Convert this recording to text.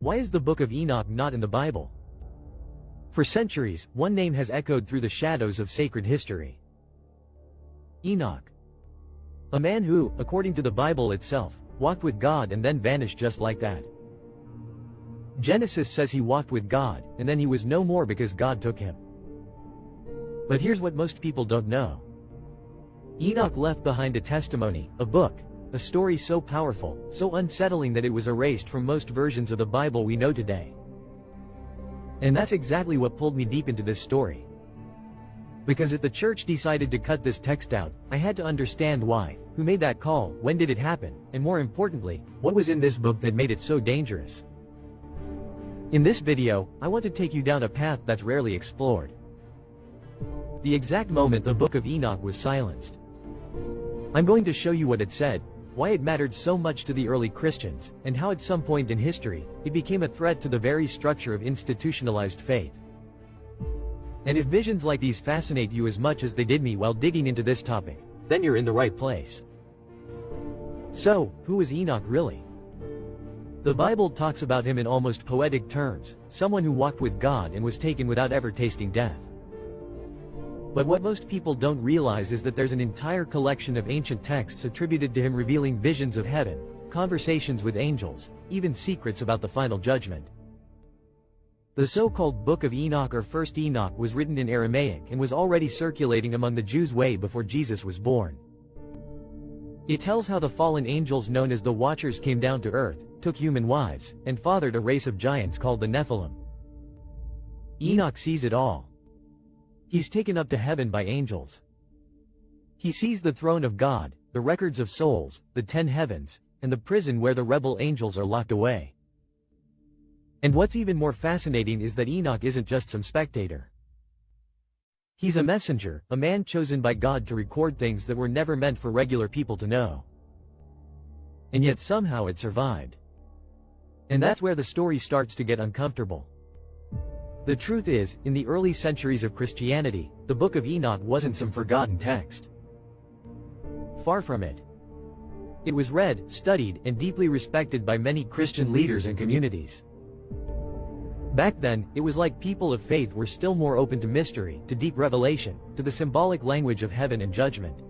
Why is the Book of Enoch not in the Bible? For centuries, one name has echoed through the shadows of sacred history. Enoch. A man who, according to the Bible itself, walked with God and then vanished just like that. Genesis says he walked with God, and then he was no more because God took him. But here's what most people don't know. Enoch left behind a testimony, a book, a story so powerful, so unsettling that it was erased from most versions of the Bible we know today. And that's exactly what pulled me deep into this story. Because if the church decided to cut this text out, I had to understand why, who made that call, when did it happen, and more importantly, what was in this book that made it so dangerous. In this video, I want to take you down a path that's rarely explored. The exact moment the Book of Enoch was silenced. I'm going to show you what it said, why it mattered so much to the early Christians, and how at some point in history, it became a threat to the very structure of institutionalized faith. And if visions like these fascinate you as much as they did me while digging into this topic, then you're in the right place. So, who was Enoch really? The Bible talks about him in almost poetic terms, someone who walked with God and was taken without ever tasting death. But what most people don't realize is that there's an entire collection of ancient texts attributed to him revealing visions of heaven, conversations with angels, even secrets about the final judgment. The so-called Book of Enoch or First Enoch was written in Aramaic and was already circulating among the Jews way before Jesus was born. It tells how the fallen angels known as the Watchers came down to earth, took human wives, and fathered a race of giants called the Nephilim. Enoch sees it all. He's taken up to heaven by angels. He sees the throne of God, the records of souls, the 10 heavens, and the prison where the rebel angels are locked away. And what's even more fascinating is that Enoch isn't just some spectator. He's a messenger, a man chosen by God to record things that were never meant for regular people to know. And yet somehow it survived. And that's where the story starts to get uncomfortable. The truth is, in the early centuries of Christianity, the Book of Enoch wasn't some forgotten text. Far from it. It was read, studied, and deeply respected by many Christian leaders and communities. Back then, it was like people of faith were still more open to mystery, to deep revelation, to the symbolic language of heaven and judgment.